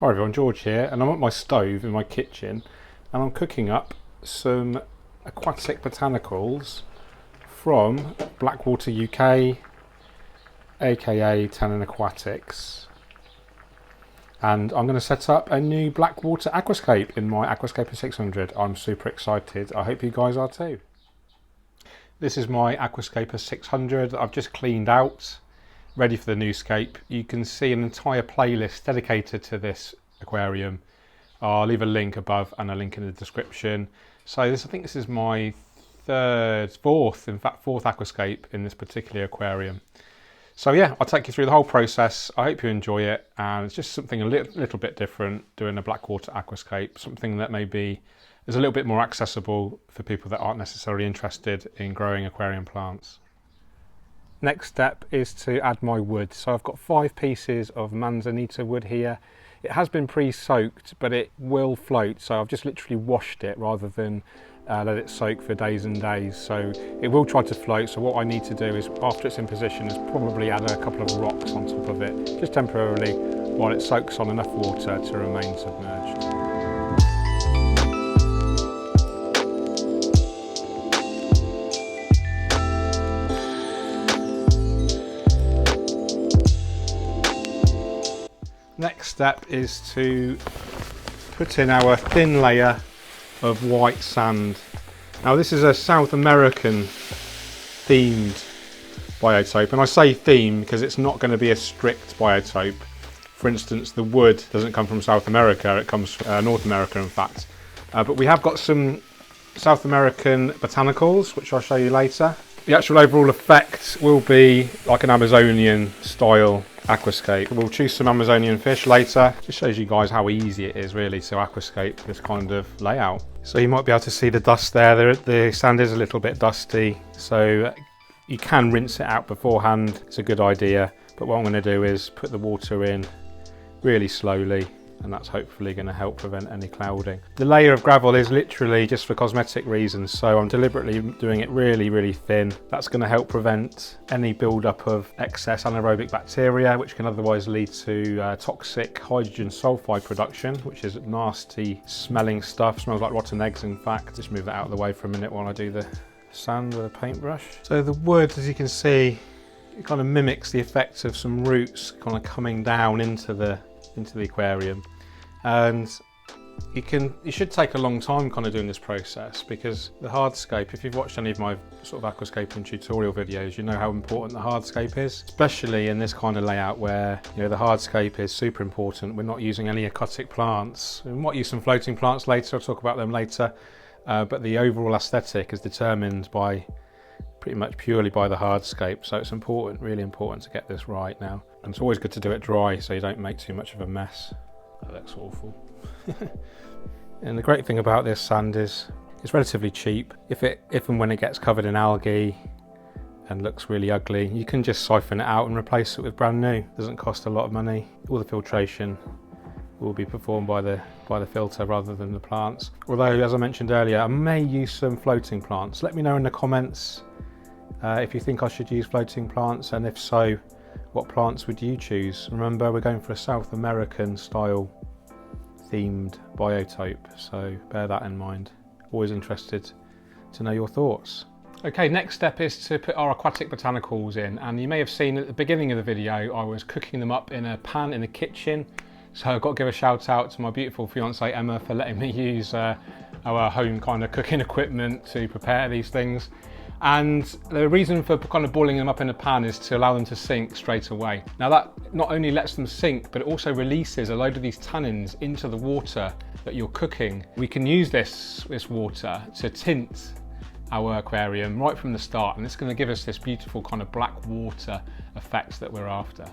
Hi everyone, George here, and I'm at my stove in my kitchen and I'm cooking up some Aquatic Botanicals from Blackwater UK, aka Tannin Aquatics, and I'm going to set up a new Blackwater Aquascape in my Aquascaper 600. I'm super excited, I hope you guys are too. This is my Aquascaper 600 that I've just cleaned out, ready for the new scape. You can see an entire playlist dedicated to this aquarium. I'll leave a link above and a link in the description. So I think this is my fourth aquascape in this particular aquarium. So yeah, I'll take you through the whole process. I hope you enjoy it, and it's just something a little bit different doing a Blackwater aquascape, something that maybe is a little bit more accessible for people that aren't necessarily interested in growing aquarium plants. Next step is to add my wood. So I've got 5 pieces of Manzanita wood here. It has been pre-soaked, but it will float, so I've just literally washed it rather than let it soak for days and days. So it will try to float, so what I need to do is, after it's in position, is probably add a couple of rocks on top of it, just temporarily, while it soaks on enough water to remain submerged. Next step is to put in our thin layer of white sand. Now this is a South American themed biotope, and I say theme because it's not going to be a strict biotope. For instance, the wood doesn't come from South America, it comes from North America in fact. But we have got some South American botanicals, which I'll show you later. The actual overall effect will be like an Amazonian style aquascape. We'll choose some Amazonian fish later. Just shows you guys how easy it is really to aquascape this kind of layout. So you might be able to see the dust there. The sand is a little bit dusty, so you can rinse it out beforehand. It's a good idea, but what I'm going to do is put the water in really slowly, and that's hopefully going to help prevent any clouding. The layer of gravel is literally just for cosmetic reasons, so I'm deliberately doing it really thin. That's going to help prevent any build-up of excess anaerobic bacteria, which can otherwise lead to toxic hydrogen sulfide production, which is nasty smelling stuff. Smells like rotten eggs in fact. Just move that out of the way for a minute while I do the sand with a paintbrush. So the wood, as you can see, it kind of mimics the effect of some roots kind of coming down into the aquarium, and you should take a long time kind of doing this process, because the hardscape, if you've watched any of my sort of aquascaping tutorial videos, you know how important the hardscape is, especially in this kind of layout where, you know, the hardscape is super important. We're not using any aquatic plants. We might use some floating plants later, I'll talk about them later, but the overall aesthetic is determined by pretty much purely by the hardscape, so it's important, really important to get this right now. And it's always good to do it dry so you don't make too much of a mess. That looks awful. And the great thing about this sand is it's relatively cheap. If and when it gets covered in algae and looks really ugly, you can just siphon it out and replace it with brand new. It doesn't cost a lot of money. All the filtration will be performed by the filter rather than the plants. Although, as I mentioned earlier, I may use some floating plants. Let me know in the comments if you think I should use floating plants, and if so, what plants would you choose? Remember, we're going for a South American style themed biotope, so bear that in mind. Always interested to know your thoughts. Okay, next step is to put our aquatic botanicals in, and you may have seen at the beginning of the video I was cooking them up in a pan in the kitchen. So I've got to give a shout out to my beautiful fiancée Emma for letting me use our home kind of cooking equipment to prepare these things. And the reason for kind of boiling them up in a pan is to allow them to sink straight away. Now that not only lets them sink, but it also releases a load of these tannins into the water that you're cooking. We can use this water to tint our aquarium right from the start, and it's going to give us this beautiful kind of black water effect that we're after.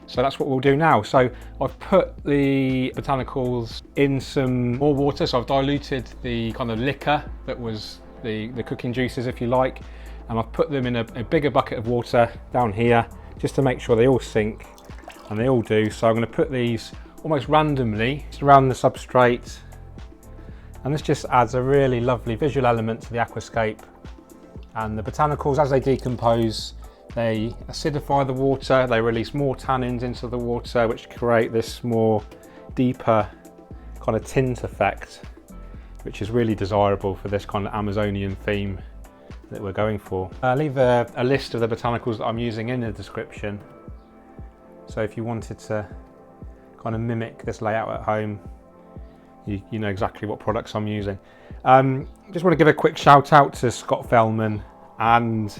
So that's what we'll do now. So I've put the botanicals in some more water, so I've diluted the kind of liquor that was the cooking juices, if you like, and I've put them in a bigger bucket of water down here just to make sure they all sink, and they all do. So I'm going to put these almost randomly around the substrate, and this just adds a really lovely visual element to the aquascape. And the botanicals, as they decompose, they acidify the water, they release more tannins into the water, which create this more deeper kind of tint effect, which is really desirable for this kind of Amazonian theme that we're going for. I'll leave a list of the botanicals that I'm using in the description. So if you wanted to kind of mimic this layout at home, you know exactly what products I'm using. Just want to give a quick shout out to Scott Fellman and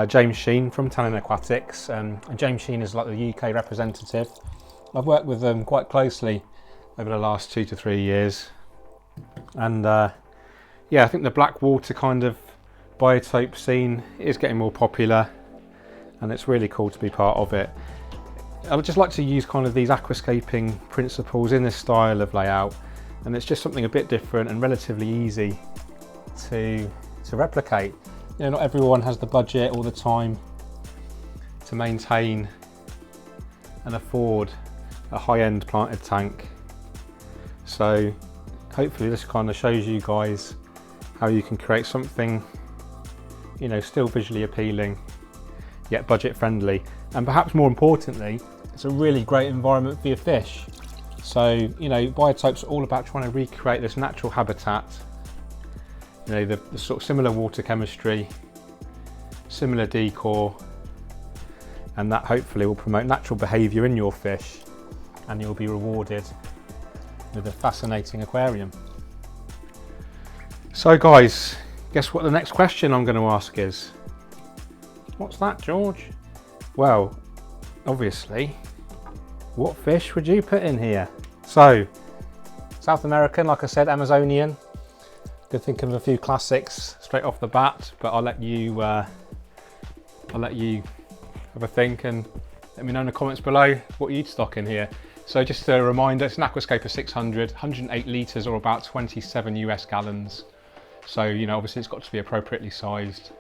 James Sheen from Tannin Aquatics. And James Sheen is like the UK representative. I've worked with them quite closely over the last 2 to 3 years. And yeah, I think the Blackwater kind of biotope scene is getting more popular, and it's really cool to be part of it. I would just like to use kind of these aquascaping principles in this style of layout, and it's just something a bit different and relatively easy to replicate. You know, not everyone has the budget or the time to maintain and afford a high-end planted tank. So hopefully this kind of shows you guys how you can create something, you know, still visually appealing yet budget friendly, and perhaps more importantly, it's a really great environment for your fish. So, you know, Biotope's all about trying to recreate this natural habitat, you know, the sort of similar water chemistry, similar decor, and that hopefully will promote natural behaviour in your fish, and you'll be rewarded with a fascinating aquarium. So guys, guess what the next question I'm going to ask is? What's that, George? Well, obviously, what fish would you put in here? So, South American, like I said, Amazonian. Good thinking of a few classics straight off the bat, but I'll let you have a think and let me know in the comments below what you'd stock in here. So just a reminder, it's an Aquascaper 600, 108 litres or about 27 US gallons. So, you know, obviously it's got to be appropriately sized.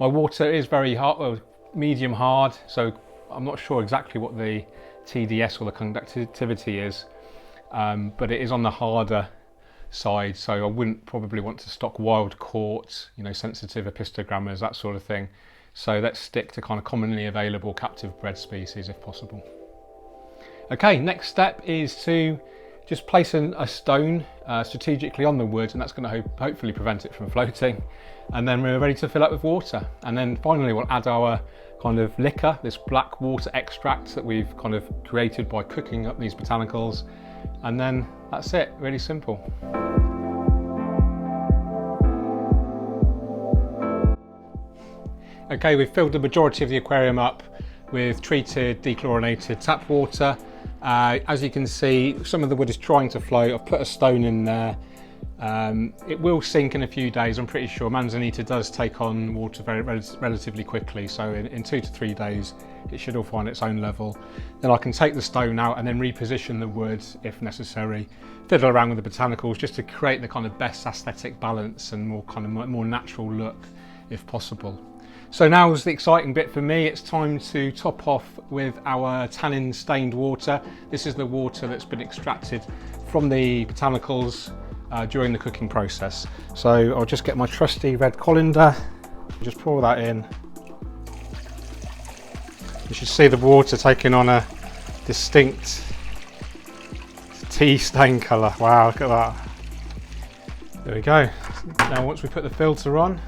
My water is very hard, well, medium hard, so I'm not sure exactly what the TDS or the conductivity is, but it is on the harder side, so I wouldn't probably want to stock wild caught, you know, sensitive epistogrammers, that sort of thing. So let's stick to kind of commonly available captive bred species if possible. Okay, next step is to just place a stone strategically on the wood, and that's going to hopefully prevent it from floating. And then we're ready to fill up with water. And then finally we'll add our kind of liquor, this Blackwater extract that we've kind of created by cooking up these botanicals. And then that's it, really simple. Okay, we've filled the majority of the aquarium up with treated dechlorinated tap water. As you can see, some of the wood is trying to float. I've put a stone in there. It will sink in a few days, I'm pretty sure. Manzanita does take on water relatively quickly, so in 2 to 3 days it should all find its own level. Then I can take the stone out and then reposition the wood if necessary, fiddle around with the botanicals just to create the kind of best aesthetic balance and more natural look if possible. So now's the exciting bit for me. It's time to top off with our tannin stained water. This is the water that's been extracted from the botanicals during the cooking process. So I'll just get my trusty red colander, just pour that in. You should see the water taking on a distinct tea stain colour. Wow, look at that. There we go. Now once we put the filter on,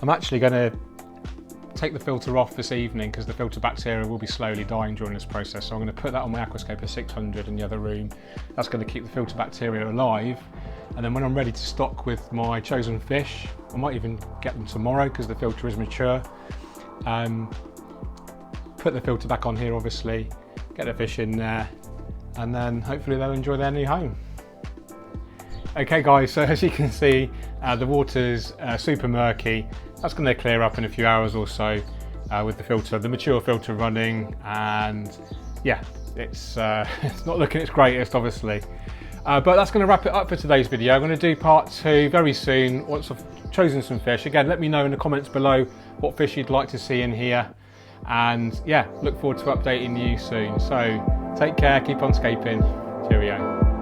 I'm actually going to take the filter off this evening because the filter bacteria will be slowly dying during this process. So I'm going to put that on my Aquascaper 600 in the other room. That's going to keep the filter bacteria alive. And then when I'm ready to stock with my chosen fish, I might even get them tomorrow because the filter is mature. Put the filter back on here, obviously, get the fish in there, and then hopefully they'll enjoy their new home. Okay guys, so as you can see, the water's super murky. That's going to clear up in a few hours or so with the filter, the mature filter running, and yeah, it's not looking its greatest, obviously. But that's going to wrap it up for today's video. I'm going to do part 2 very soon once I've chosen some fish. Again, let me know in the comments below what fish you'd like to see in here, and yeah, look forward to updating you soon. So take care, keep on scaping, cheerio.